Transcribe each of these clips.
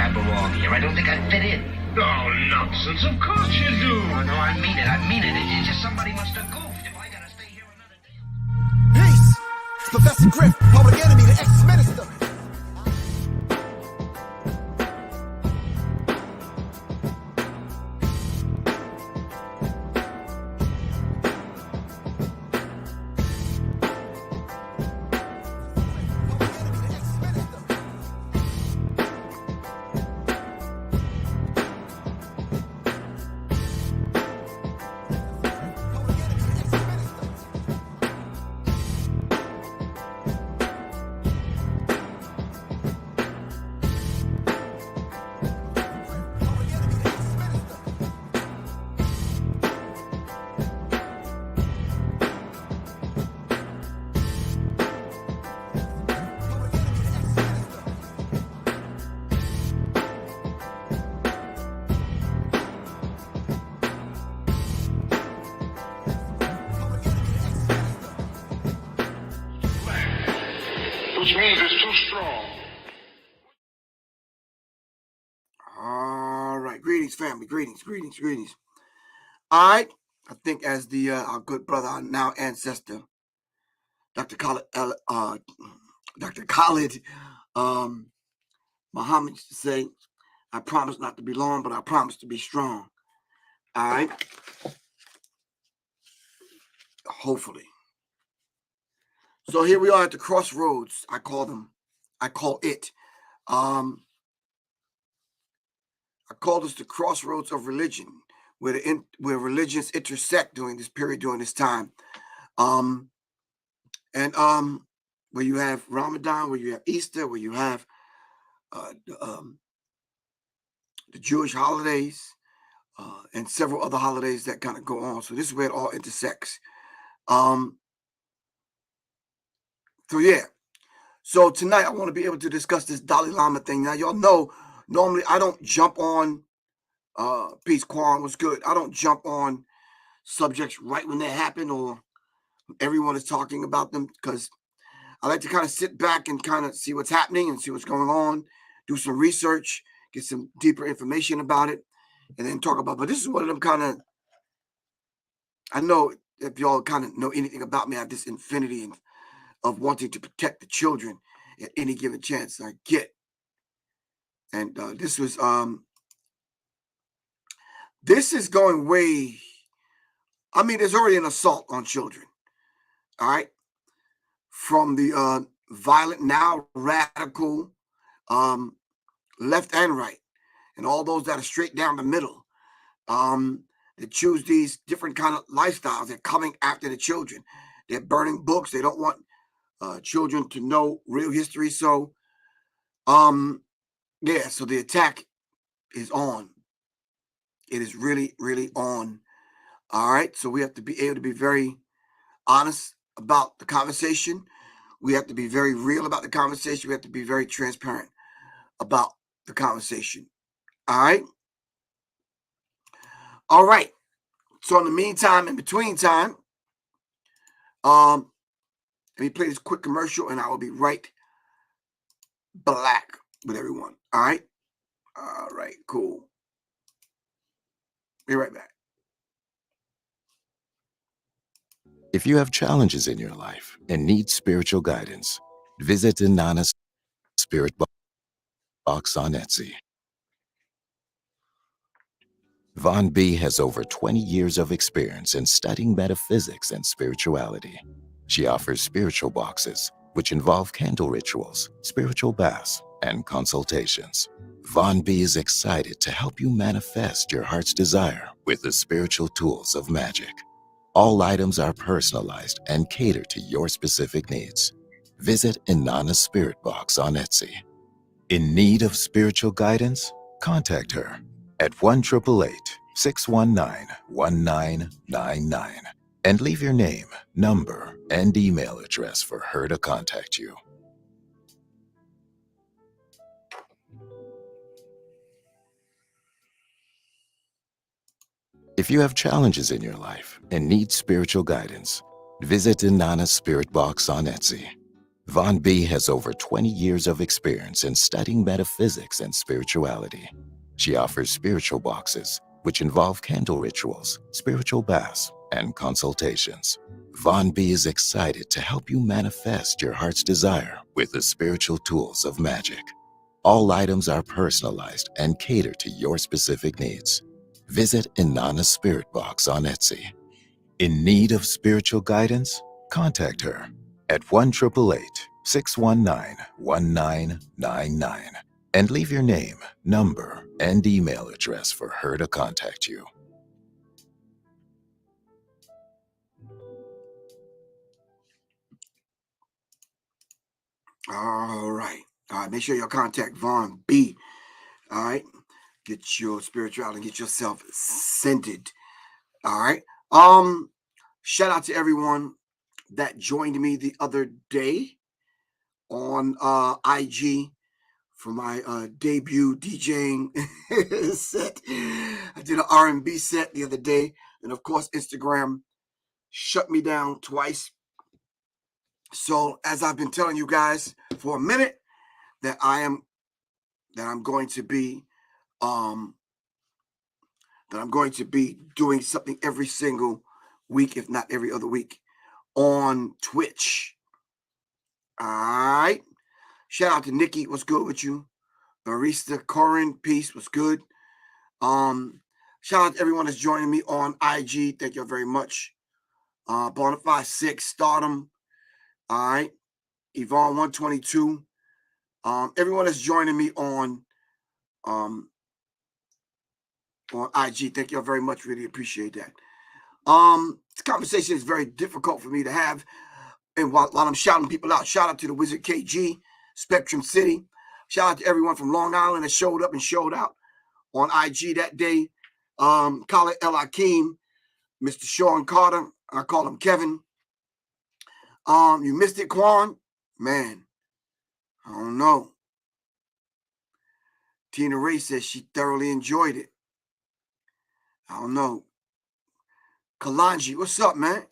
I belong here. I don't think I fit in. Oh, nonsense. Of course you do. Oh, no, I mean it. I mean it. It's just somebody must have goofed if I gotta stay here another day. Peace! It's Professor Griff, public enemy, the ex-minister. Which means it's too strong. All right, greetings, family. Greetings. All right, I think as the our good brother, our now ancestor, Dr. Khalid Muhammad used to say, "I promise not to be long, but I promise to be strong." All right, hopefully. So here we are at the crossroads. I call it. I call this the crossroads of religion, where religions intersect during this period, during this time. Where you have Ramadan, where you have Easter, where you have the Jewish holidays, and several other holidays that kind of go on. So this is where it all intersects. So tonight I want to be able to discuss this Dalai Lama thing. Now, y'all know, normally I don't jump on, peace, Quan was good. I don't jump on subjects right when they happen or everyone is talking about them, because I like to kind of sit back and kind of see what's happening and see what's going on, do some research, get some deeper information about it, and then talk about. But this is one of them kind of, I know if y'all kind of know anything about me, I have this infinity of wanting to protect the children at any given chance I get. And this is going way, I mean, there's already an assault on children, all right? From the violent, now radical, left and right, and all those that are straight down the middle, that choose these different kind of lifestyles. They're coming after the children. They're burning books. They don't want children to know real history. So, so the attack is on. It is really, really on. All right. So we have to be able to be very honest about the conversation. We have to be very real about the conversation. We have to be very transparent about the conversation. All right. All right. So in the meantime, in between time, let me play this quick commercial and I will be right back with everyone. All right. All right. Cool. Be right back. If you have challenges in your life and need spiritual guidance, visit Inanna's Spirit Box on Etsy. Von B has over 20 years of experience in studying metaphysics and spirituality. She offers spiritual boxes, which involve candle rituals, spiritual baths, and consultations. Von B is excited to help you manifest your heart's desire with the spiritual tools of magic. All items are personalized and cater to your specific needs. Visit Inanna's Spirit Box on Etsy. In need of spiritual guidance? Contact her at 1-888-619-1999 and leave your name, number, and email address for her to contact you. If you have challenges in your life and need spiritual guidance, visit Inanna's Spirit Box on Etsy. Von B has over 20 years of experience in studying metaphysics and spirituality. She offers spiritual boxes, which involve candle rituals, spiritual baths, and consultations. Von B is excited to help you manifest your heart's desire with the spiritual tools of magic. All items are personalized and cater to your specific needs. Visit Inanna's Spirit Box on Etsy. In need of spiritual guidance? Contact her at 1-888-619-1999 and leave your name, number, and email address for her to contact you. All right. Make sure you contact Von B. All right. Get your spirituality, get yourself centered. All right. Shout out to everyone that joined me the other day on IG for my debut DJing set. I did an R&B set the other day, and of course Instagram shut me down twice. So as I've been telling you guys for a minute, that I'm going to be doing something every single week, if not every other week, on Twitch. All right. Shout out to Nikki. What's good with you? Barista Corin, peace. What's good? Shout out to everyone that's joining me on IG. Thank you very much. Bonafide 6, Stardom. All right. Yvonne 122. Everyone that's joining me on IG. Thank you very much. Really appreciate that. This conversation is very difficult for me to have. And while I'm shouting people out, shout out to the Wizard KG, Spectrum City. Shout out to everyone from Long Island that showed up and showed out on IG that day. Khaled El Hakim, Mr. Sean Carter, I call him Kevin. You missed it, Quan? Man, I don't know. Tina Ray says she thoroughly enjoyed it. I don't know. Kalanji, what's up, man?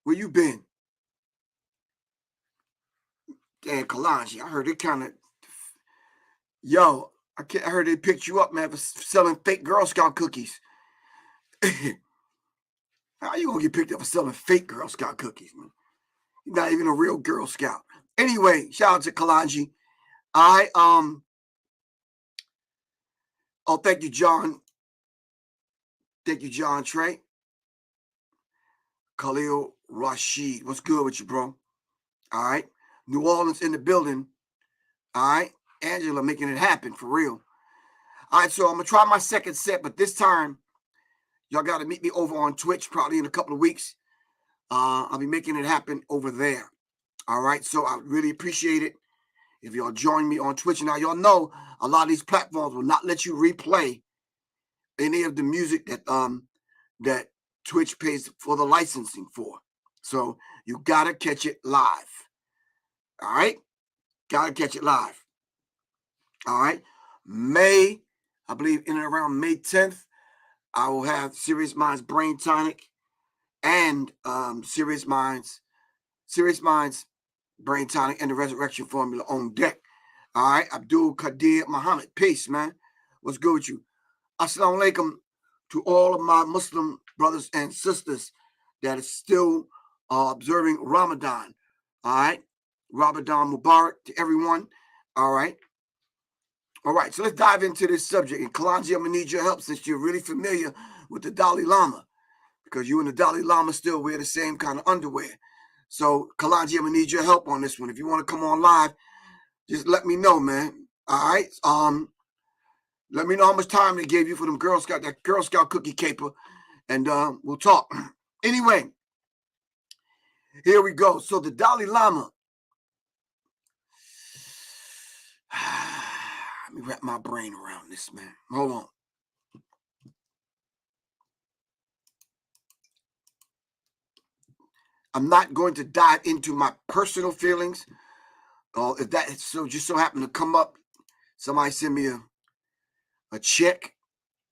Where you been? Damn, Kalanji, I heard it kind of... Yo, I heard they picked you up, man, for selling fake Girl Scout cookies. How you gonna get picked up for selling fake Girl Scout cookies, man? You're not even a real Girl Scout. Anyway, shout out to Kalanji. Oh, thank you, John. Thank you, John Trey. Khalil Rashid. What's good with you, bro? All right. New Orleans in the building. All right. Angela making it happen for real. All right. So I'm going to try my second set, but this time, y'all got to meet me over on Twitch probably in a couple of weeks. I'll be making it happen over there. All right. So I really appreciate it if y'all join me on Twitch. Now, y'all know a lot of these platforms will not let you replay any of the music that Twitch pays for the licensing for. So you got to catch it live. All right? Got to catch it live. All right? I believe in and around May 10th, I will have Serious Minds Brain Tonic and Serious Minds Brain Tonic and the Resurrection Formula on deck. All right? Abdul Qadir Muhammad. Peace, man. What's good with you? Assalamu alaikum to all of my Muslim brothers and sisters that is still observing Ramadan. All right. Ramadan Mubarak to everyone. All right. All right. So let's dive into this subject. And Kalanji, I'm going to need your help since you're really familiar with the Dalai Lama, because you and the Dalai Lama still wear the same kind of underwear. So Kalanji, I'm going to need your help on this one. If you want to come on live, just let me know, man. All right. Let me know how much time they gave you for them that Girl Scout cookie caper, and we'll talk. Anyway, here we go. So the Dalai Lama. Let me wrap my brain around this, man. Hold on. I'm not going to dive into my personal feelings. If that just so happened to come up, somebody send me a check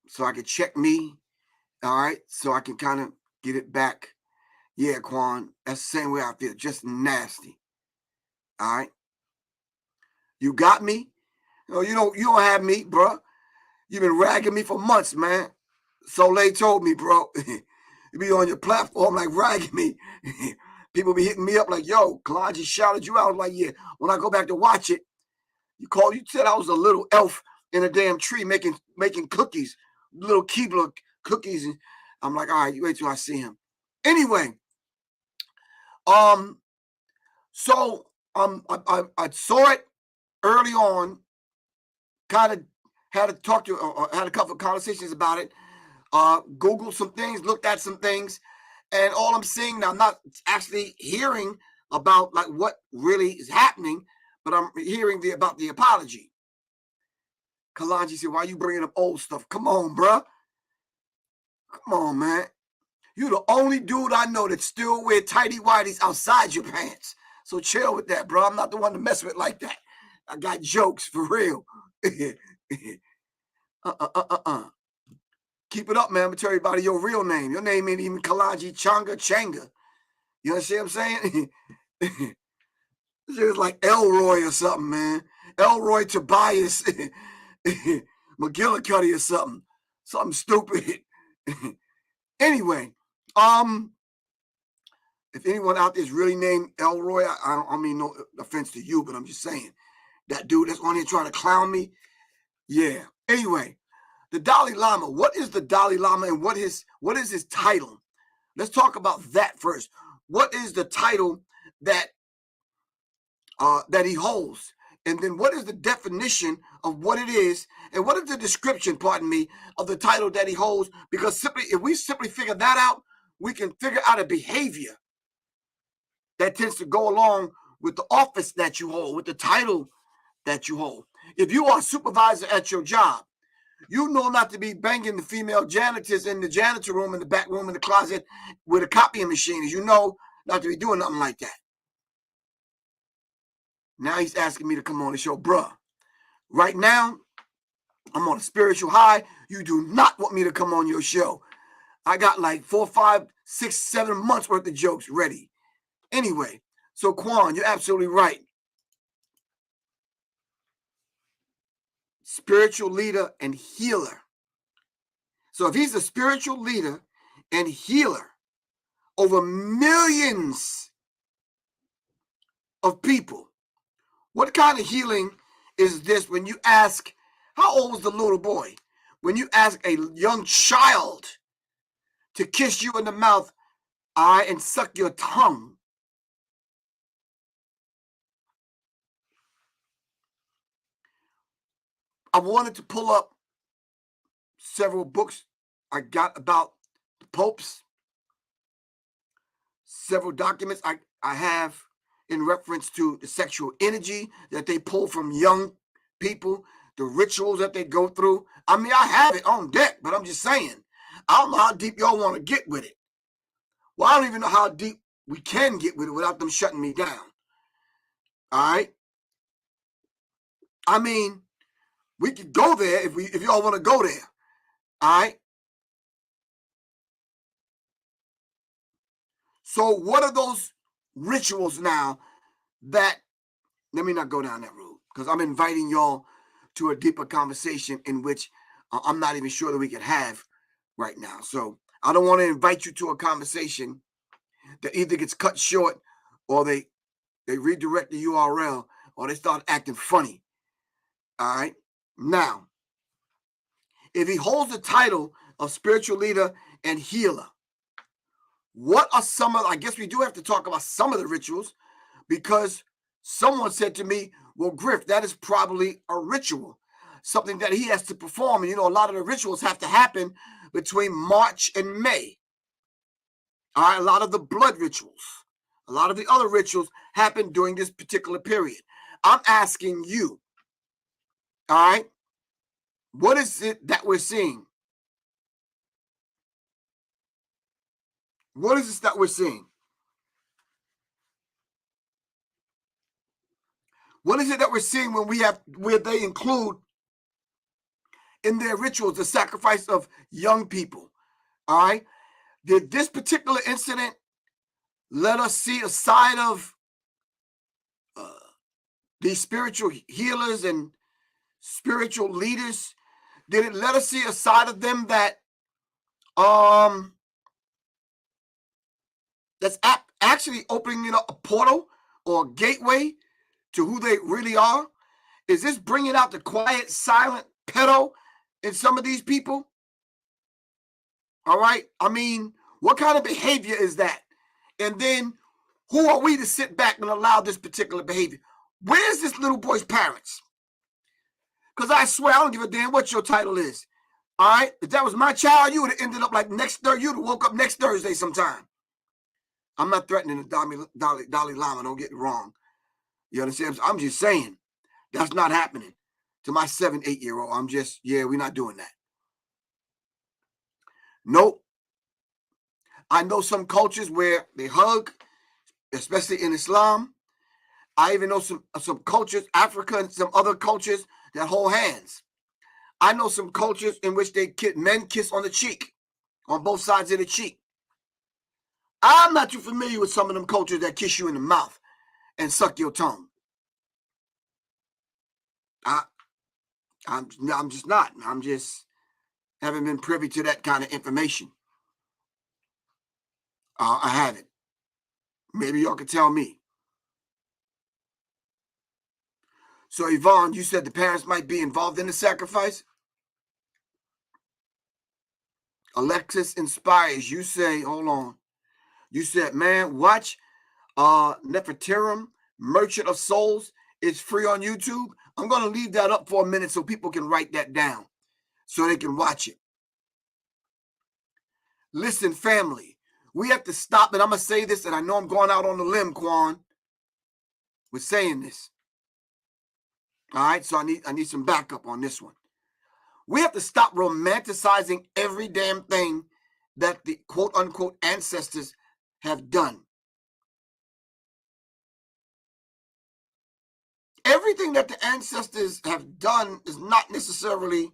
so I can check me. All right. So I can kind of get it back. Yeah, Quan. That's the same way I feel. Just nasty. All right. You got me? You don't have me, bro. You've been ragging me for months, man. Soleil told me, bro. You be on your platform like ragging me. People be hitting me up like, yo, Kalonji shouted you out. I'm like, yeah. When I go back to watch it, you said I was a little elf in a damn tree making cookies, little Keebler cookies. And I'm like, all right, you wait till I see him. Anyway, so I saw it early on, kind of had to talk to, had a couple of conversations about it, Googled some things, looked at some things, and all I'm seeing now, I'm not actually hearing about like what really is happening, but I'm hearing about the apology. Kalonji said, why you bringing up old stuff? Come on, bruh. Come on, man. You the only dude I know that still wear tighty whities outside your pants. So chill with that, bro. I'm not the one to mess with like that. I got jokes for real. Keep it up, man. I'm gonna tell everybody your real name. Your name ain't even Kalonji Changa Changa. You understand what I'm saying? This is like Elroy or something, man. Elroy Tobias McGillicuddy or something. Something stupid. Anyway, if anyone out there is really named Elroy, I mean no offense to you, but I'm just saying that dude that's on here trying to clown me. Yeah. Anyway, the Dalai Lama. What is the Dalai Lama and what is his title? Let's talk about that first. What is the title that he holds? And then what is the definition of what it is? And what is the description, pardon me, of the title that he holds? Because if we simply figure that out, we can figure out a behavior that tends to go along with the office that you hold, with the title that you hold. If you are a supervisor at your job, you know not to be banging the female janitors in the janitor room, in the back room, in the closet with a copying machine. You know not to be doing nothing like that. Now he's asking me to come on the show. Bruh, right now, I'm on a spiritual high. You do not want me to come on your show. I got like 4, 5, 6, 7 months worth of jokes ready. Anyway, so Quan, you're absolutely right. Spiritual leader and healer. So if he's a spiritual leader and healer over millions of people, what kind of healing is this when you ask, how old was the little boy? When you ask a young child to kiss you in the mouth, and suck your tongue. I wanted to pull up several books I got about the popes, several documents I have in reference to the sexual energy that they pull from young people, the rituals that they go through. I mean, I have it on deck, but I'm just saying, I don't know how deep y'all want to get with it. Well, I don't even know how deep we can get with it without them shutting me down. All right? I mean, we could go there if y'all want to go there. All right? So what are those rituals now that, let me not go down that road, because I'm inviting y'all to a deeper conversation in which I'm not even sure that we can have right now. So I don't want to invite you to a conversation that either gets cut short or they redirect the URL or they start acting funny. All right. Now, if he holds the title of spiritual leader and healer, what are some of, I guess we do have to talk about some of the rituals, because someone said to me, well, Griff, that is probably a ritual, something that he has to perform. And, you know, a lot of the rituals have to happen between March and May. All right, a lot of the blood rituals, a lot of the other rituals happen during this particular period. I'm asking you, all right, what is it that we're seeing? What is this that we're seeing? What is it that we're seeing where they include in their rituals the sacrifice of young people? All right. Did this particular incident let us see a side of these spiritual healers and spiritual leaders, did it let us see a side of them that that's actually opening up a portal or a gateway to who they really are? Is this bringing out the quiet, silent pedo in some of these people? All right. I mean, what kind of behavior is that? And then who are we to sit back and allow this particular behavior? Where's this little boy's parents? Because I swear, I don't give a damn what your title is. All right. If that was my child, you would have ended up like next Thursday. You'd have woke up next Thursday sometime. I'm not threatening the Dalai Lama. Don't get it wrong. You understand? I'm just saying that's not happening to my 7, 8-year-old. I'm just, yeah, we're not doing that. Nope. I know some cultures where they hug, especially in Islam. I even know some cultures, Africa and some other cultures, that hold hands. I know some cultures in which men kiss on the cheek, on both sides of the cheek. I'm not too familiar with some of them cultures that kiss you in the mouth and suck your tongue. I'm just not. I'm just haven't been privy to that kind of information. I haven't. Maybe y'all can tell me. So Yvonne, you said the parents might be involved in the sacrifice? Alexis Inspires, you say, hold on. You said, man, watch Nefertirim, Merchant of Souls. It's free on YouTube. I'm going to leave that up for a minute so people can write that down so they can watch it. Listen, family, we have to stop, and I'm going to say this, and I know I'm going out on the limb, Quan, with saying this. All right, so I need some backup on this one. We have to stop romanticizing every damn thing that the quote-unquote ancestors have done. Everything that the ancestors have done is not necessarily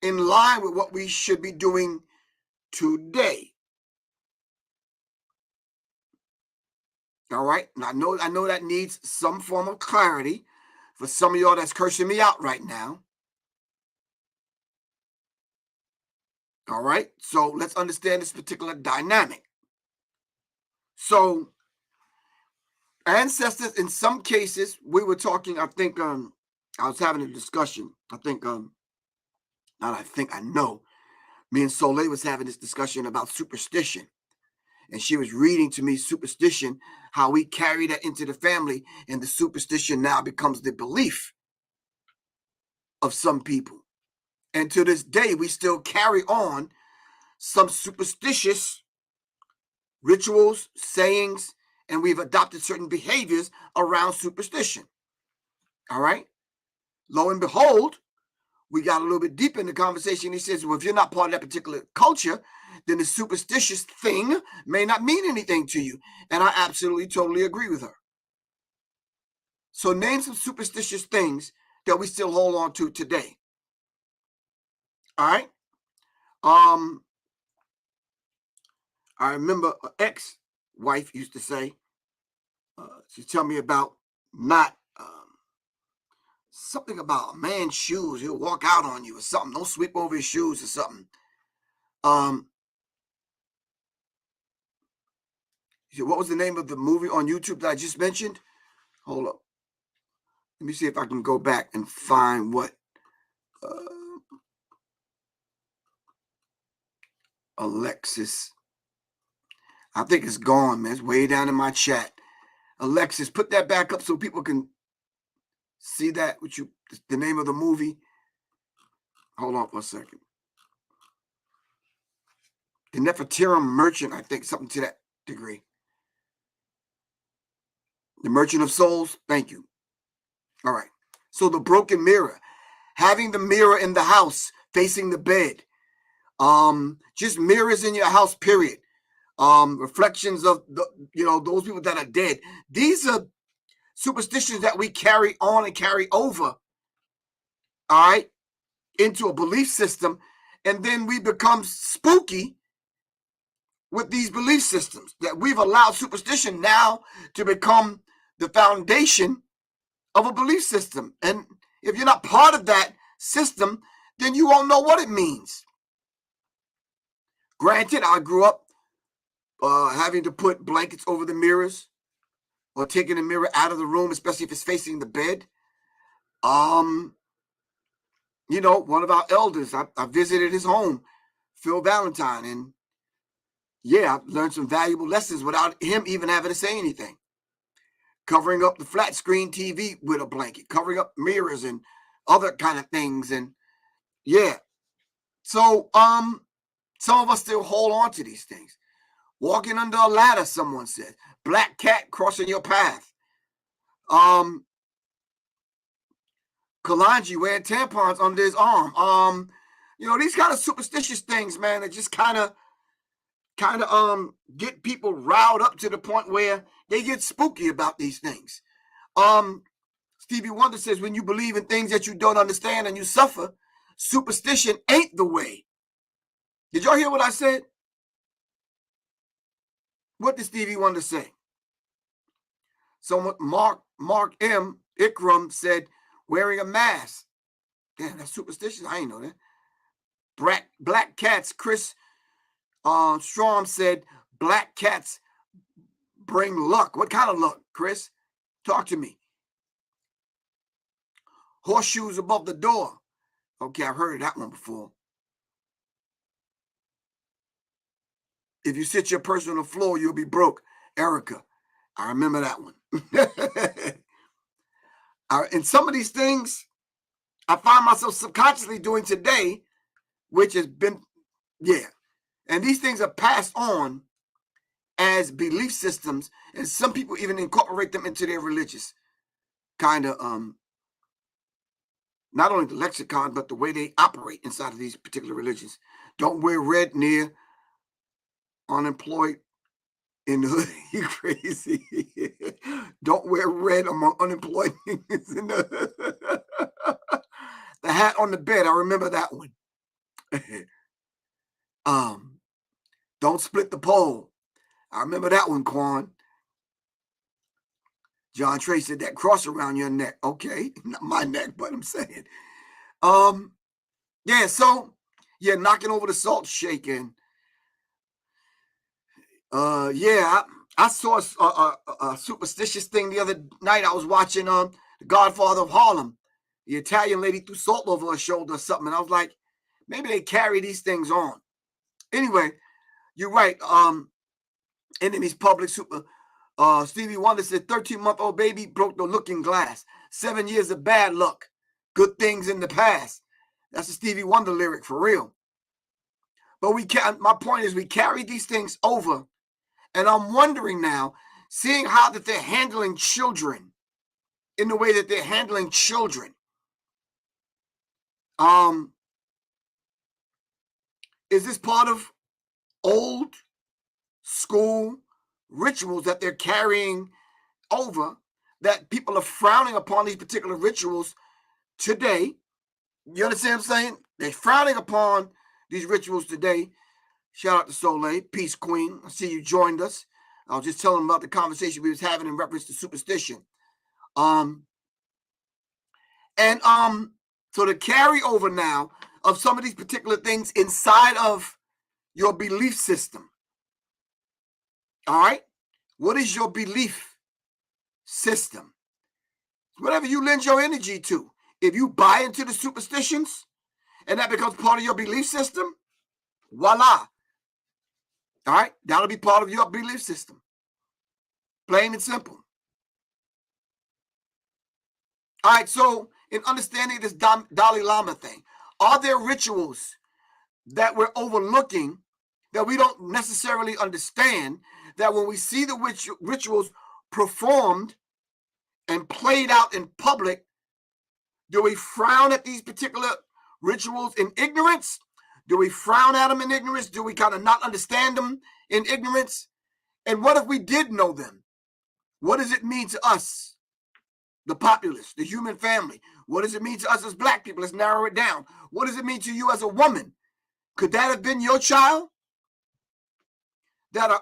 in line with what we should be doing today. All right, now I know that needs some form of clarity for some of y'all that's cursing me out right now. All right, so let's understand this particular dynamic. So ancestors, in some cases, we were talking, I think, I was having a discussion. I know, me and Soleil was having this discussion about superstition. And she was reading to me superstition, how we carry that into the family, and the superstition now becomes the belief of some people. And to this day, we still carry on some superstitious rituals, sayings, and we've adopted certain behaviors around superstition. All right? Lo and behold, we got a little bit deep in the conversation. He says, well, if you're not part of that particular culture, then the superstitious thing may not mean anything to you. And I absolutely, totally agree with her. So name some superstitious things that we still hold on to today. All right? I remember an ex-wife used to say, she'd tell me about not something about a man's shoes. He'll walk out on you or something. Don't sweep over his shoes or something. What was the name of the movie on YouTube that I just mentioned? Hold up. Let me see if I can go back and find what Alexis. I think it's gone, man. It's way down in my chat. Alexis, put that back up so people can see that. The name of the movie. Hold on for a second. The Nefertirim Merchant, I think, something to that degree. The Merchant of Souls. Thank you. All right. So the broken mirror, having the mirror in the house facing the bed, just mirrors in your house, period. Reflections of those people that are dead. These are superstitions that we carry on and carry over, all right, into a belief system, and then we become spooky with these belief systems that we've allowed superstition now to become the foundation of a belief system. And if you're not part of that system, then you won't know what it means. Granted, I grew up having to put blankets over the mirrors or taking the mirror out of the room, especially if it's facing the bed. You know, one of our elders, I visited his home, Phil Valentine, and yeah, I learned some valuable lessons without him even having to say anything. Covering up the flat screen TV with a blanket, covering up mirrors and other kind of things. And yeah, so some of us still hold on to these things. Walking under a ladder, someone said. Black cat crossing your path. Kalanji wearing tampons under his arm. You know, these kind of superstitious things, man, that just kind of get people riled up to the point where they get spooky about these things. Stevie Wonder says, when you believe in things that you don't understand and you suffer, superstition ain't the way. Did y'all hear what I said? What did Stevie Wonder say? Someone, Mark M. Ikram said, wearing a mask. Damn, that's superstitious. I ain't know that. Black cats. Chris Strom said, black cats bring luck. What kind of luck, Chris? Talk to me. Horseshoes above the door. Okay, I've heard of that one before. If you sit your purse on the floor, you'll be broke. Erica, I remember that one. And some of these things I find myself subconsciously doing today, which has been, yeah. And these things are passed on as belief systems, and some people even incorporate them into their religious kind of, not only the lexicon, but the way they operate inside of these particular religions. Don't wear red near unemployed in the hood. You crazy. Don't wear red among unemployed in the hood. The hat on the bed, I remember that one. Don't split the pole. I remember that one, Quan. John Trey said that cross around your neck. Okay, not my neck, but I'm saying. Yeah, so yeah, knocking over the salt shaking. Yeah, I saw a superstitious thing the other night. I was watching The Godfather of Harlem. The Italian lady threw salt over her shoulder or something, and I was like, maybe they carry these things on. Anyway, you're right. Enemies public super. Stevie Wonder said 13-month-old baby broke the looking glass. 7 years of bad luck. Good things in the past. That's a Stevie Wonder lyric for real. But my point is we carry these things over. And I'm wondering now, seeing how that they're handling children in the way that they're handling children. Is this part of old school rituals that they're carrying over, that people are frowning upon these particular rituals today? You understand what I'm saying? They're frowning upon these rituals today. Shout out to Soleil, Peace Queen. I see you joined us. I was just telling them about the conversation we was having in reference to superstition. So the carryover now of some of these particular things inside of your belief system. All right? What is your belief system? Whatever you lend your energy to. If you buy into the superstitions and that becomes part of your belief system, voila. All right? That'll be part of your belief system. Plain and simple. All right, so in understanding this Dalai Lama thing, are there rituals that we're overlooking that we don't necessarily understand, that when we see the rituals performed and played out in public, do we frown at these particular rituals in ignorance? Do we frown at them in ignorance? Do we kind of not understand them in ignorance? And what if we did know them? What does it mean to us, the populace, the human family? What does it mean to us as Black people? Let's narrow it down. What does it mean to you as a woman? Could that have been your child? That an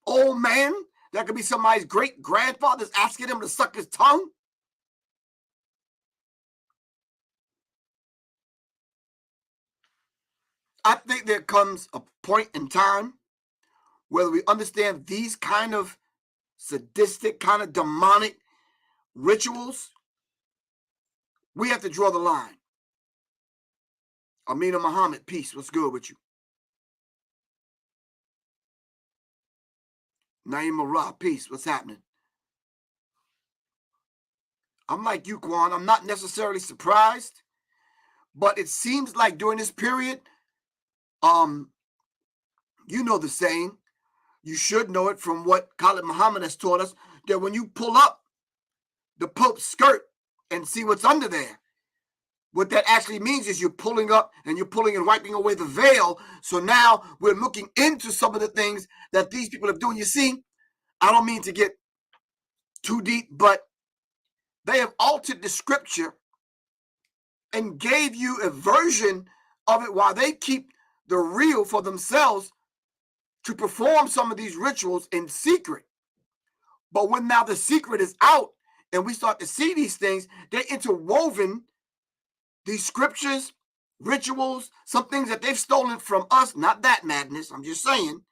old man, that could be somebody's great grandfather's asking him to suck his tongue? I think there comes a point in time where we understand these kind of sadistic, kind of demonic rituals, we have to draw the line. Amina Muhammad, peace. What's good with you? Naima Ra, peace. What's happening? I'm like you, Quan. I'm not necessarily surprised, but it seems like during this period, you know the saying, you should know it from what Khalid Muhammad has taught us, that when you pull up the Pope's skirt and see what's under there, what that actually means is you're pulling up and you're pulling and wiping away the veil. So now we're looking into some of the things that these people are doing. You see, I don't mean to get too deep, but they have altered the scripture and gave you a version of it while they keep the real for themselves to perform some of these rituals in secret. But when now the secret is out and we start to see these things, they're interwoven these scriptures, rituals, some things that they've stolen from us, not that madness, I'm just saying,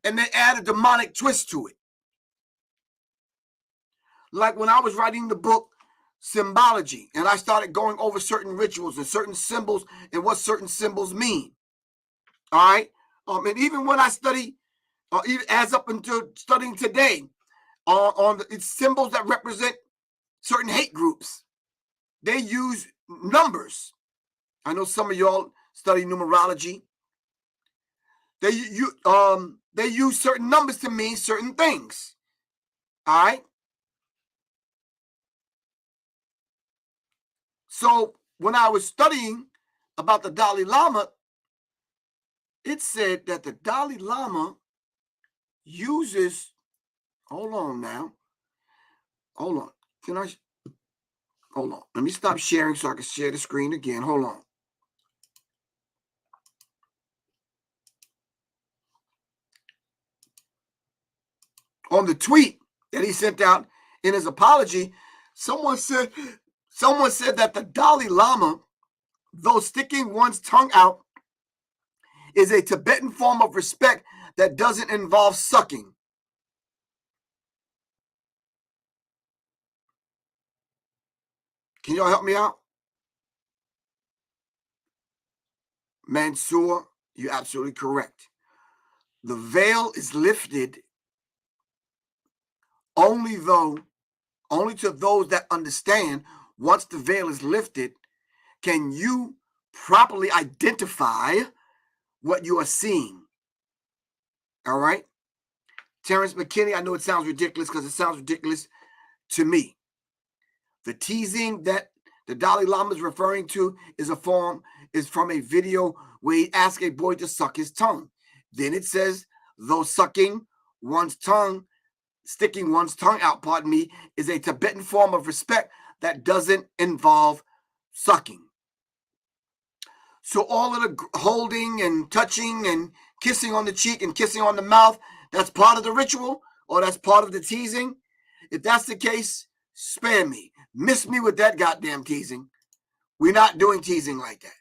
and they add a demonic twist to it. Like when I was writing the book Symbology, and I started going over certain rituals and certain symbols and what certain symbols mean. All right? And even when I study, even as up until studying today, on it's symbols that represent certain hate groups. They use numbers. I know some of y'all study numerology. They use certain numbers to mean certain things. All right? So when I was studying about the Dalai Lama, it said that the Dalai Lama uses, hold on now. Hold on. Hold on. Let me stop sharing so I can share the screen again. Hold on. On the tweet that he sent out in his apology, someone said that the Dalai Lama, though sticking one's tongue out, is a Tibetan form of respect that doesn't involve sucking. Can y'all help me out? Mansoor, you're absolutely correct. The veil is lifted only to those that understand. Once the veil is lifted, can you properly identify what you are seeing? All right? Terrence McKinney, I know it sounds ridiculous because it sounds ridiculous to me. The teasing that the Dalai Lama is referring to is from a video where he asked a boy to suck his tongue. Then it says, though sticking one's tongue out, is a Tibetan form of respect that doesn't involve sucking. So all of the holding and touching and kissing on the cheek and kissing on the mouth, that's part of the ritual or that's part of the teasing. If that's the case, spare me. Miss me with that goddamn teasing. We're not doing teasing like that.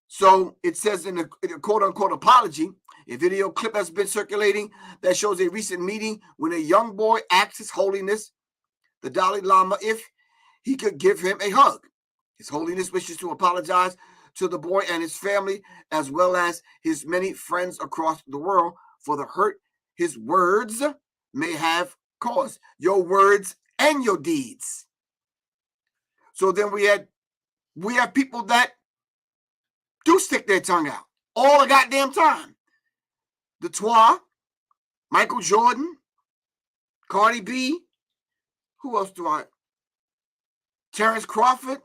So it says in a quote-unquote apology, a video clip has been circulating that shows a recent meeting when a young boy asked His Holiness, the Dalai Lama, if he could give him a hug. His Holiness wishes to apologize to the boy and his family, as well as his many friends across the world, for the hurt his words may have caused. Your words and your deeds. So then we have people that do stick their tongue out all the goddamn time. The Twa, Michael Jordan, Cardi B, who else do I? Terrence Crawford.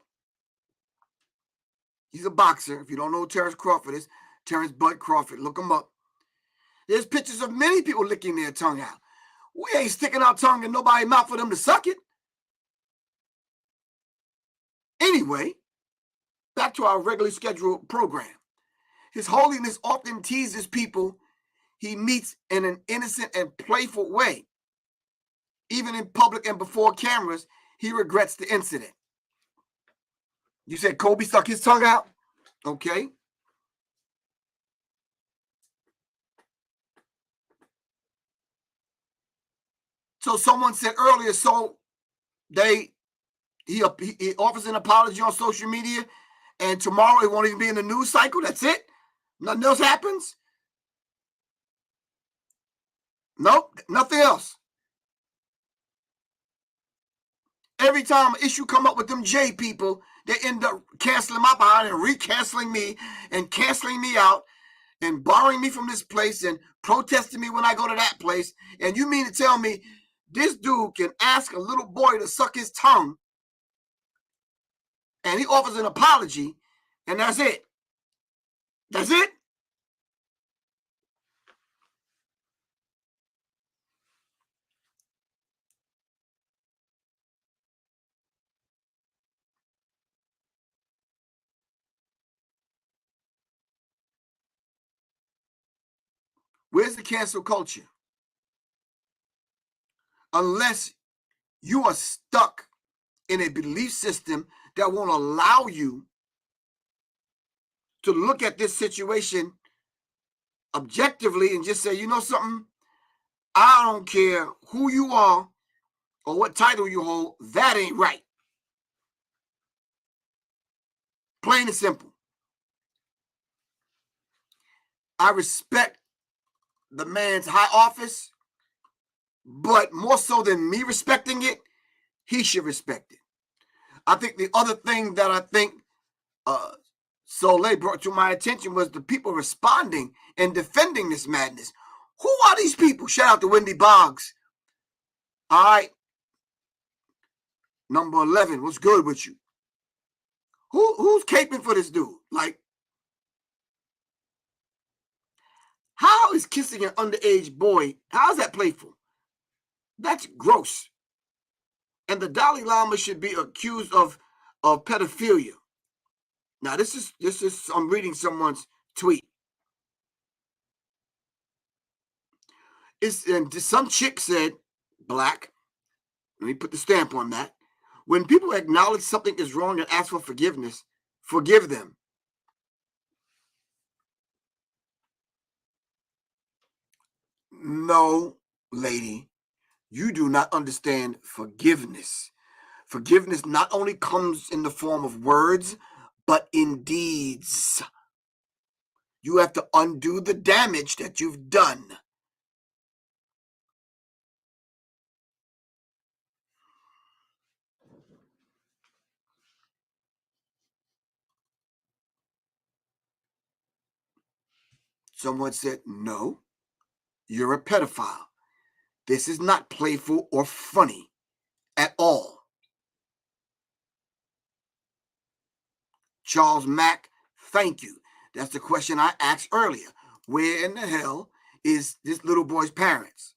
He's a boxer. If you don't know who Terrence Crawford is, Terrence Bud Crawford, look him up. There's pictures of many people licking their tongue out. We ain't sticking our tongue in nobody's mouth for them to suck it. Anyway, back to our regularly scheduled program. His Holiness often teases people he meets in an innocent and playful way. Even in public and before cameras, he regrets the incident. You said Kobe stuck his tongue out? Okay. So someone said earlier, so he offers an apology on social media, and tomorrow it won't even be in the news cycle. That's it. Nothing else happens. Nope, nothing else. Every time an issue come up with them J people, they end up canceling my behind and re-canceling me and canceling me out and barring me from this place and protesting me when I go to that place. And you mean to tell me this dude can ask a little boy to suck his tongue and he offers an apology and that's it? That's it? Where's the cancel culture? Unless you are stuck in a belief system that won't allow you to look at this situation objectively and just say, you know something, I don't care who you are or what title you hold, that ain't right. Plain and simple. I respect the man's high office, but more so than me respecting it, he should respect it. I think the other thing that I think Soleil brought to my attention was the people responding and defending this madness. Who are these people? Shout out to Wendy Boggs. All right. Number 11, what's good with you? Who's caping for this dude? Like, how is kissing an underage boy, how is that playful? That's gross. And the Dalai Lama should be accused of pedophilia. Now, this is I'm reading someone's tweet. And some chick said, black, let me put the stamp on that. When people acknowledge something is wrong and ask for forgiveness, forgive them. No, lady, you do not understand forgiveness. Forgiveness not only comes in the form of words, but in deeds. You have to undo the damage that you've done. Someone said, no, you're a pedophile. This is not playful or funny at all. Charles Mack, thank you. That's the question I asked earlier. Where in the hell is this little boy's parents?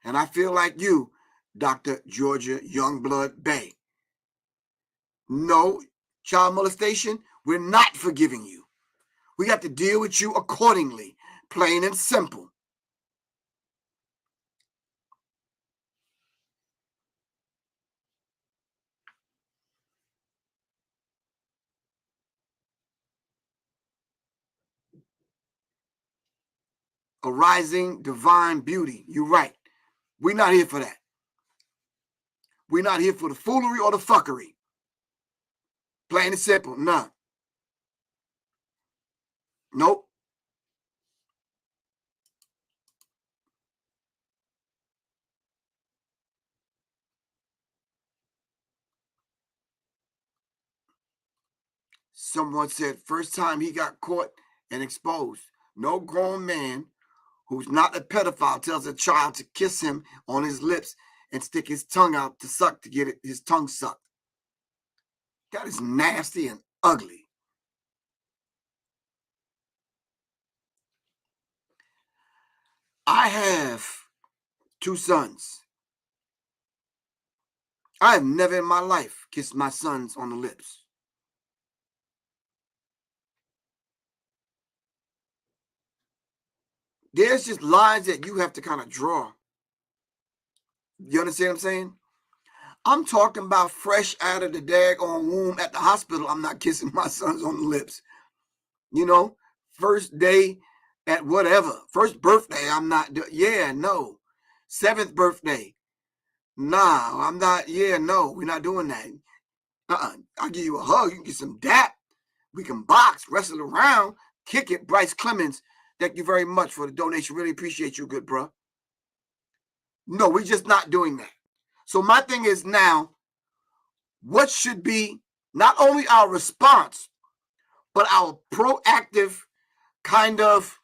And I feel like you, Dr. Georgia Youngblood Bay. No, child molestation, we're not forgiving you. We have to deal with you accordingly, plain and simple. A rising divine beauty. You're right. We're not here for that. We're not here for the foolery or the fuckery. Plain and simple. Nah. Nope. Someone said first time he got caught and exposed. No grown man who's not a pedophile tells a child to kiss him on his lips and stick his tongue out to suck to get his tongue sucked. That is nasty and ugly. I have 2 sons. I have never in my life kissed my sons on the lips. There's just lines that you have to kind of draw. You understand what I'm saying? I'm talking about fresh out of the daggone womb at the hospital. I'm not kissing my sons on the lips. You know, first day at whatever, first birthday, I'm not. Yeah, no. 7th birthday. Nah, I'm not. Yeah, no, we're not doing that. I'll give you a hug. You can get some dap. We can box, wrestle around, kick it. Bryce Clemens, thank you very much for the donation. Really appreciate you, good bro. No, we're just not doing that. So my thing is now, what should be not only our response, but our proactive kind of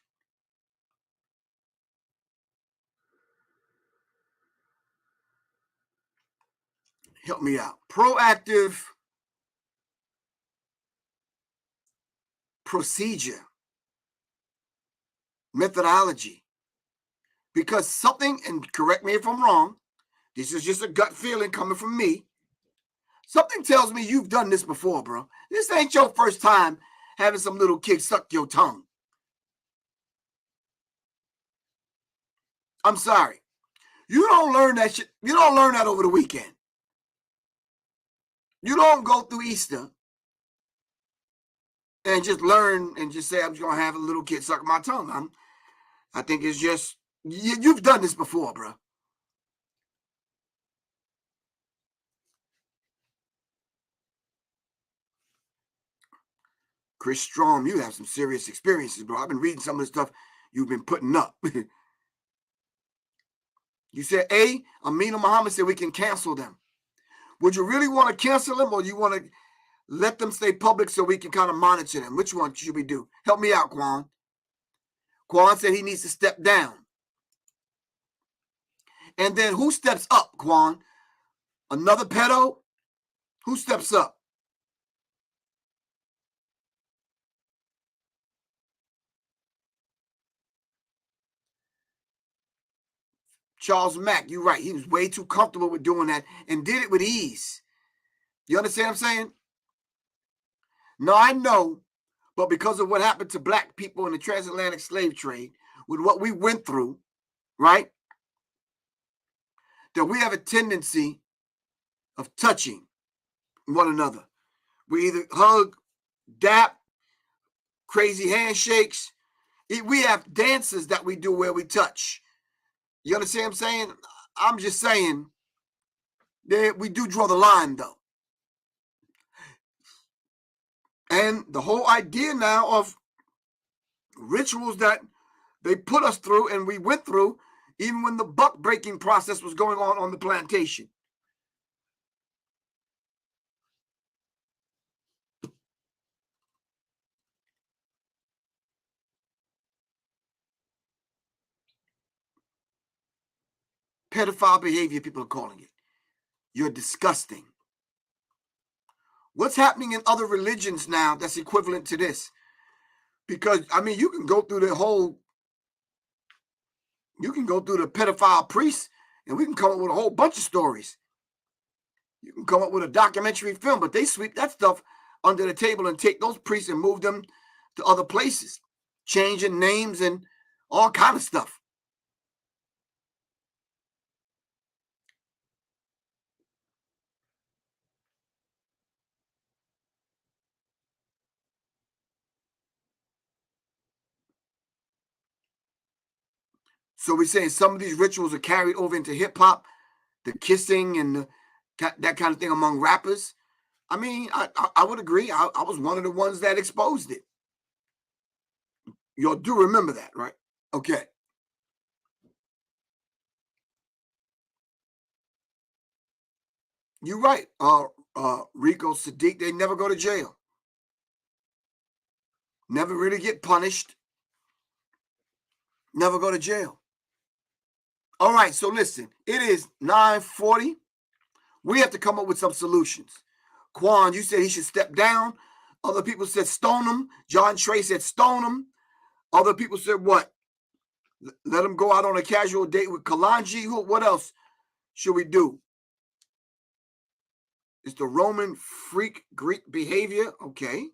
help me out. Proactive procedure, methodology. Because something, and correct me if I'm wrong, this is just a gut feeling coming from me. Something tells me you've done this before, bro. This ain't your first time having some little kid suck your tongue. I'm sorry. You don't learn that shit. You don't learn that over the weekend. You don't go through Easter and just learn and just say, I'm just going to have a little kid suck my tongue. I think it's just, you've done this before, bro. Chris Strom, you have some serious experiences, bro. I've been reading some of the stuff you've been putting up. You said, Amina Muhammad said we can cancel them. Would you really want to cancel them, or do you want to let them stay public so we can kind of monitor them? Which one should we do? Help me out, Quan. Quan said he needs to step down. And then who steps up, Quan? Another pedo? Who steps up? Charles Mack, you're right. He was way too comfortable with doing that and did it with ease. You understand what I'm saying? No, I know, but because of what happened to black people in the transatlantic slave trade, with what we went through, right, that we have a tendency of touching one another. We either hug, dap, crazy handshakes. We have dances that we do where we touch. You understand what I'm saying? I'm just saying that we do draw the line, though. And the whole idea now of rituals that they put us through and we went through, even when the buck breaking process was going on the plantation. Pedophile behavior, people are calling it. You're disgusting. What's happening in other religions now that's equivalent to this? Because, I mean, you can go through the pedophile priests, and we can come up with a whole bunch of stories. You can come up with a documentary film, but they sweep that stuff under the table and take those priests and move them to other places, changing names and all kind of stuff. So we're saying some of these rituals are carried over into hip hop, the kissing and that kind of thing among rappers. I mean, I would agree. I was one of the ones that exposed it. Y'all do remember that, right? Okay. You're right. Rico, Sadiq, they never go to jail. Never really get punished. Never go to jail. All right, so listen, it is 9:40. We have to come up with some solutions. Quan, you said he should step down. Other people said stone him. John Trey said stone him. Other people said what? Let him go out on a casual date with Kalanji. What else should we do? It's the Roman freak Greek behavior. Okay.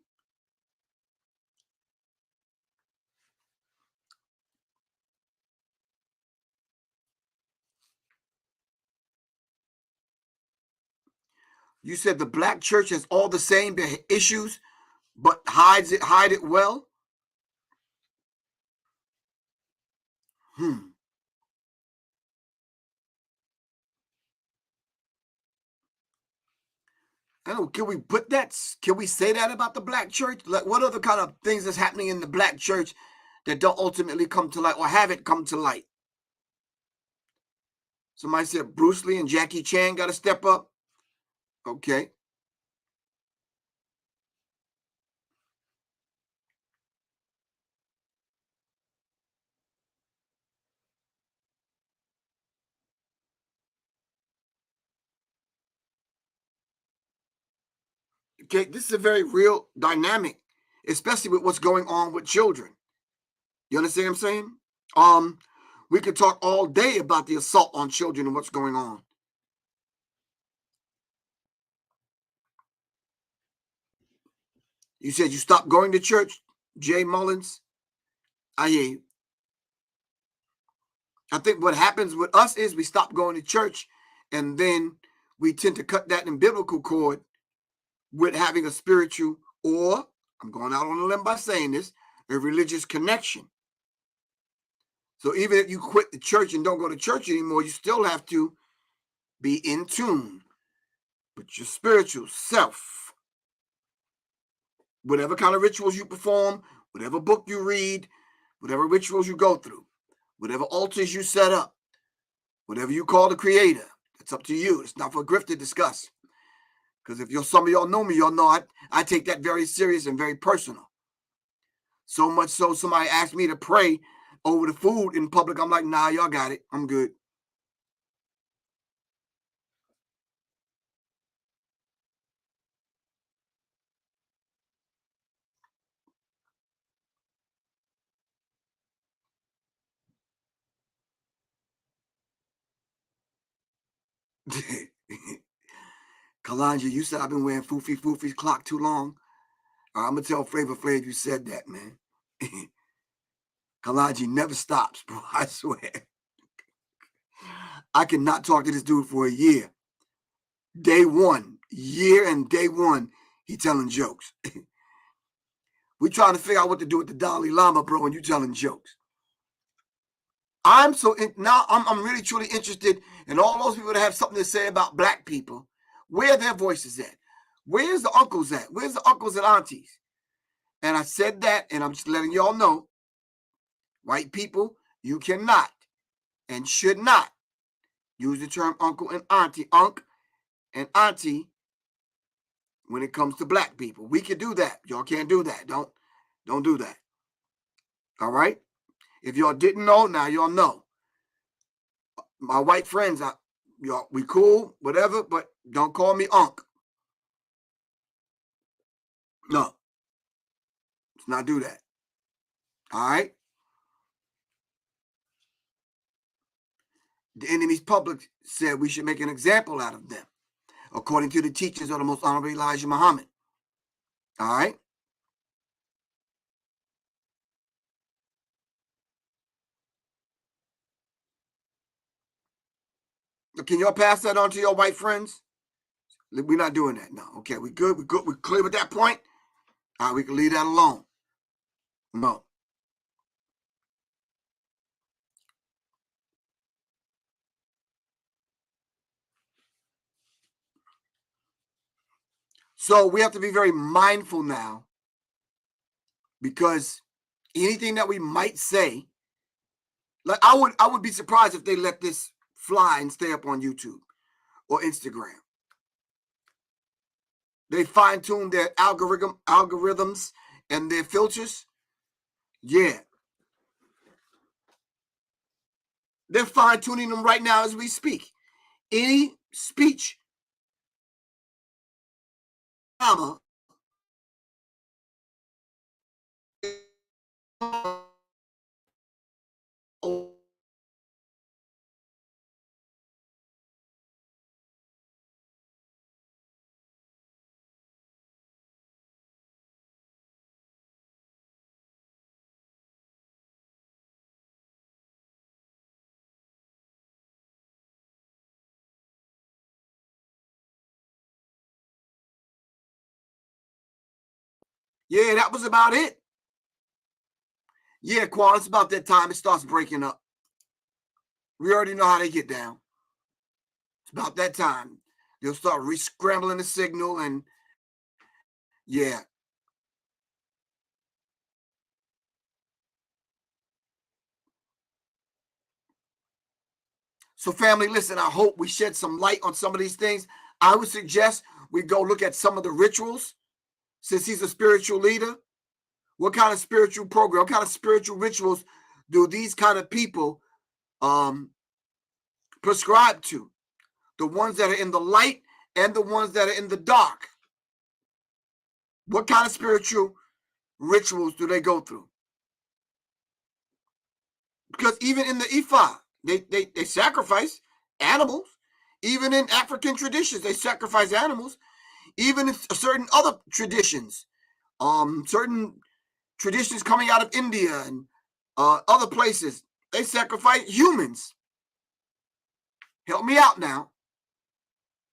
You said the black church has all the same issues, but hide it well. I don't know, can we put that? Can we say that about the black church? Like, what other kind of things is happening in the black church that don't ultimately come to light or haven't come to light? Somebody said Bruce Lee and Jackie Chan got to step up. Okay. Okay, this is a very real dynamic, especially with what's going on with children. You understand what I'm saying? We could talk all day about the assault on children and what's going on. You said you stopped going to church, Jay Mullins. I hear you. I think what happens with us is we stop going to church, and then we tend to cut that umbilical cord with having a spiritual, or I'm going out on a limb by saying this, a religious connection. So even if you quit the church and don't go to church anymore, you still have to be in tune with your spiritual self. Whatever kind of rituals you perform, whatever book you read, whatever rituals you go through, whatever altars you set up, whatever you call the creator, it's up to you. It's not for Griff to discuss. Because if some of y'all know me, y'all know I take that very serious and very personal. So much so somebody asked me to pray over the food in public. I'm like, nah, y'all got it. I'm good. Kalanja, you said I've been wearing Foofy's clock too long. I'm going to tell Flavor Flav you said that, man. Kalanja never stops, bro. I swear. I cannot talk to this dude for a year. Day one, he telling jokes. We trying to figure out what to do with the Dalai Lama, bro, and you telling jokes. I'm really truly interested in all those people that have something to say about black people. Where are their voices at? Where's the uncles at? Where's the uncles and aunties? And I said that, and I'm just letting y'all know, white people, you cannot and should not use the term uncle and auntie, when it comes to black people. We can do that. Y'all can't do that. Don't do that. All right? If y'all didn't know, now y'all know. My white friends, we cool, whatever, but don't call me Unc. No. Let's not do that. All right? The enemy's public said we should make an example out of them, according to the teachings of the Most Honorable Elijah Muhammad. All right? Can y'all pass that on to your white friends? We're not doing that. No. Okay, we good. We're clear with that point. All right, we can leave that alone. No. So we have to be very mindful now, because anything that we might say, like I would be surprised if they let this fly and stay up on YouTube or Instagram. They fine-tune their algorithms and their filters. Yeah. They're fine-tuning them right now as we speak. Any speech Yeah, that was about it. Yeah, Quan, it's about that time it starts breaking up. We already know how they get down. It's about that time. They'll start re-scrambling the signal, and yeah. So family, listen, I hope we shed some light on some of these things. I would suggest we go look at some of the rituals, since he's a spiritual leader. What kind of spiritual program, what kind of spiritual rituals do these kind of people prescribe to? The ones that are in the light and the ones that are in the dark. What kind of spiritual rituals do they go through? Because even in the Ifa, they sacrifice animals. Even in African traditions, they sacrifice animals. Even in certain other traditions, certain traditions coming out of India and other places, they sacrifice humans. Help me out now.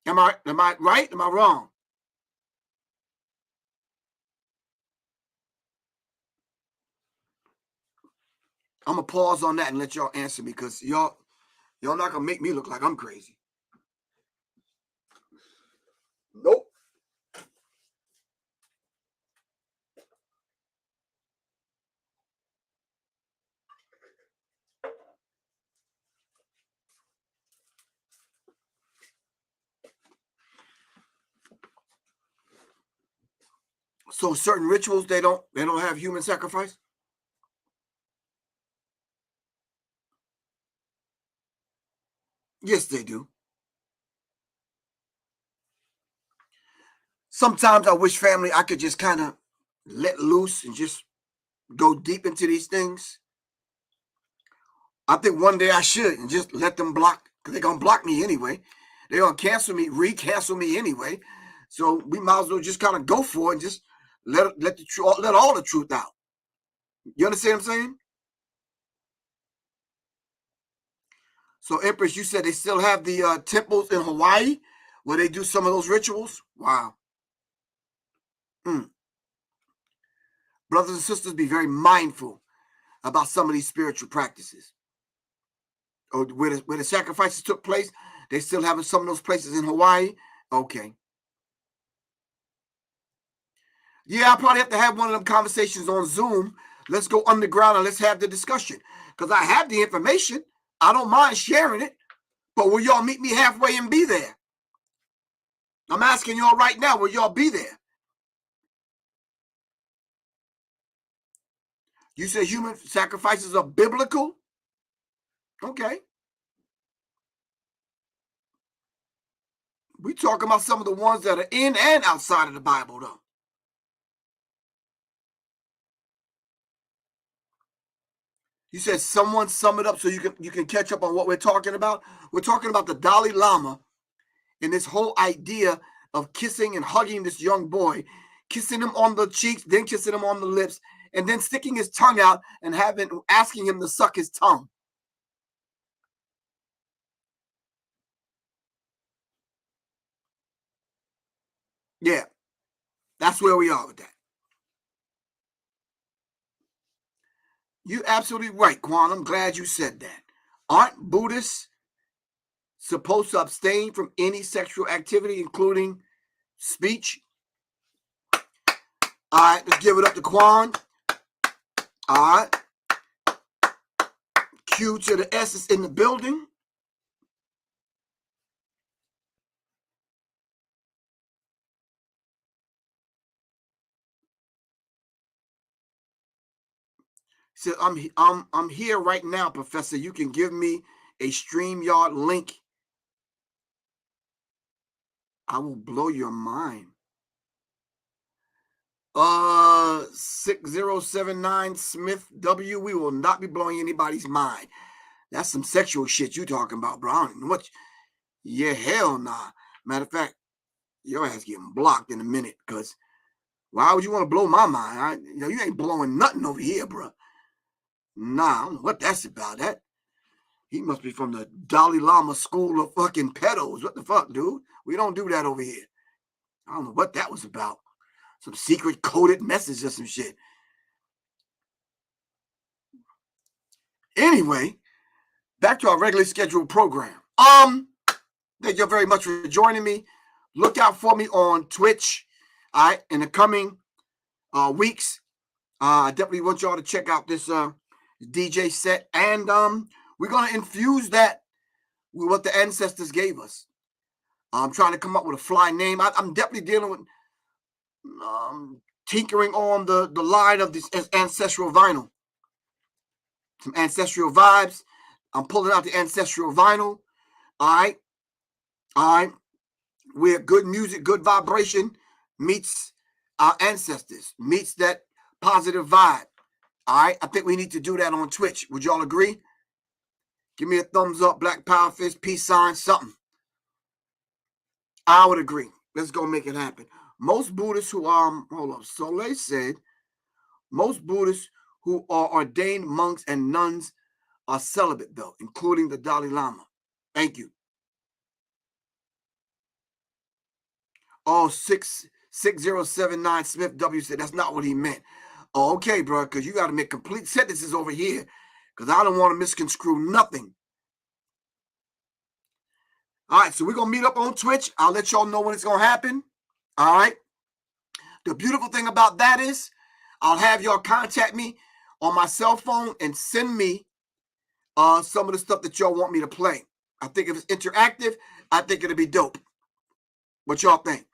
Am I right? Am I wrong? I'm gonna pause on that and let y'all answer me, because y'all not gonna make me look like I'm crazy. Nope. So certain rituals, they don't have human sacrifice? Yes, they do. Sometimes I wish, family, I could just kind of let loose and just go deep into these things. I think one day I should, and just let them block, because they're going to block me anyway. They're going to cancel me, re-cancel me anyway. So we might as well just kind of go for it and just let all the truth out. You understand what I'm saying? So Empress, you said they still have the temples in Hawaii where they do some of those rituals? Wow. Brothers and sisters, be very mindful about some of these spiritual practices. Or where the sacrifices took place, they still have some of those places in Hawaii? Okay. Yeah, I probably have to have one of them conversations on Zoom. Let's go underground and let's have the discussion. Because I have the information. I don't mind sharing it. But will y'all meet me halfway and be there? I'm asking y'all right now, will y'all be there? You say human sacrifices are biblical? Okay. We talking about some of the ones that are in and outside of the Bible, though. You said someone sum it up so you can catch up on what we're talking about. We're talking about the Dalai Lama and this whole idea of kissing and hugging this young boy, kissing him on the cheeks, then kissing him on the lips, and then sticking his tongue out and asking him to suck his tongue. Yeah, that's where we are with that. You're absolutely right, Quan. I'm glad you said that. Aren't Buddhists supposed to abstain from any sexual activity, including speech? All right, let's give it up to Quan. All right. Q to the S is in the building. He said, I'm here right now, Professor. You can give me a StreamYard link. I will blow your mind. 6079 Smith W. We will not be blowing anybody's mind. That's some sexual shit you talking about, bro. I don't know what. Yeah, hell nah. Matter of fact, your ass getting blocked in a minute, because why would you want to blow my mind? You ain't blowing nothing over here, bro. Nah, I don't know what that's about. He must be from the Dalai Lama school of fucking pedos. What the fuck, dude? We don't do that over here. I don't know what that was about. Some secret coded message or some shit. Anyway, back to our regularly scheduled program. Thank you very much for joining me. Look out for me on Twitch, all right, in the coming weeks. I definitely want y'all to check out this DJ set. And we're going to infuse that with what the ancestors gave us. I'm trying to come up with a fly name. I'm definitely dealing with tinkering on the line of this ancestral vinyl. Some ancestral vibes. I'm pulling out the ancestral vinyl. All right. Where good music, good vibration meets our ancestors, meets that positive vibe. All right. I think we need to do that on Twitch. Would y'all agree? Give me a thumbs up, Black Power Fist, peace sign, something. I would agree. Let's go make it happen. Most Buddhists who are, hold on, Soleil said, most Buddhists who are ordained monks and nuns are celibate, though, including the Dalai Lama. Thank you. Oh, 6079 Smith W said that's not what he meant. Oh, okay, bro, because you got to make complete sentences over here because I don't want to misconstrue nothing. All right, so we're going to meet up on Twitch. I'll let y'all know when it's going to happen. All right. The beautiful thing about that is I'll have y'all contact me on my cell phone and send me some of the stuff that y'all want me to play. I think if it's interactive, I think it'll be dope. What y'all think?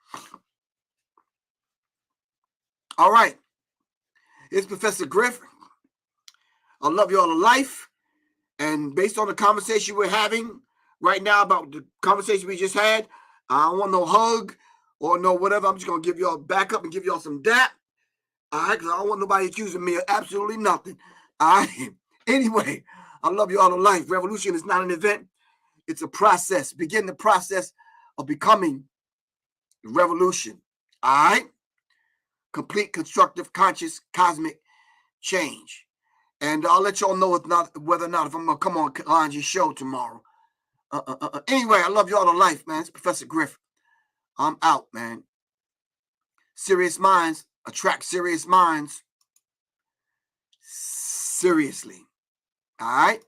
All right. It's Professor Griff. I love y'all to life. And based on the conversation we're having right now about the conversation we just had, I don't want no hug or no whatever. I'm just going to give y'all back up and give y'all some dap. All right, because I don't want nobody accusing me of absolutely nothing. All right. Anyway, I love you all to life. Revolution is not an event. It's a process. Begin the process of becoming the revolution. All right. Complete, constructive, conscious, cosmic change. And I'll let y'all know whether or not if I'm going to come on Kalanji's show tomorrow. Anyway, I love y'all to life, man. It's Professor Griff. I'm out, man. Serious minds attract serious minds. Seriously. All right?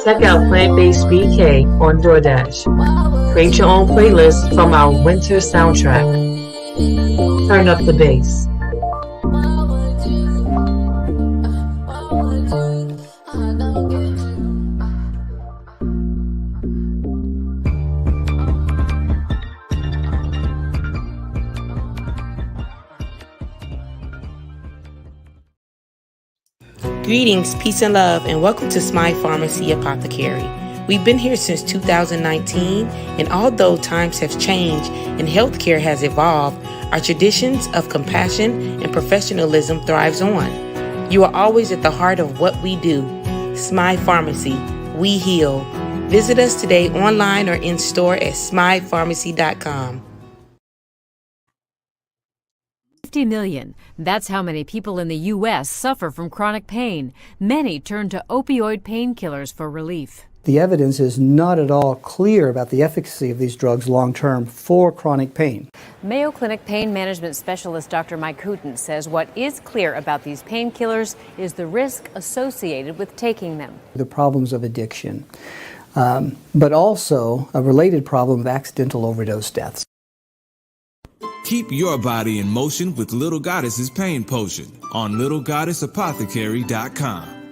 Check out Plant-Based BK on DoorDash. Create your own playlist from our winter soundtrack. Turn up the bass. Greetings, peace and love, and welcome to Smile Pharmacy Apothecary. We've been here since 2019, and although times have changed and healthcare has evolved, our traditions of compassion and professionalism thrives on. You are always at the heart of what we do. Smile Pharmacy, we heal. Visit us today online or in store at smilepharmacy.com. 50 million. That's how many people in the U.S. suffer from chronic pain. Many turn to opioid painkillers for relief. The evidence is not at all clear about the efficacy of these drugs long-term for chronic pain. Mayo Clinic pain management specialist Dr. Mike Hooten says what is clear about these painkillers is the risk associated with taking them. The problems of addiction, but also a related problem of accidental overdose deaths. Keep your body in motion with Little Goddess's Pain Potion on littlegoddessapothecary.com.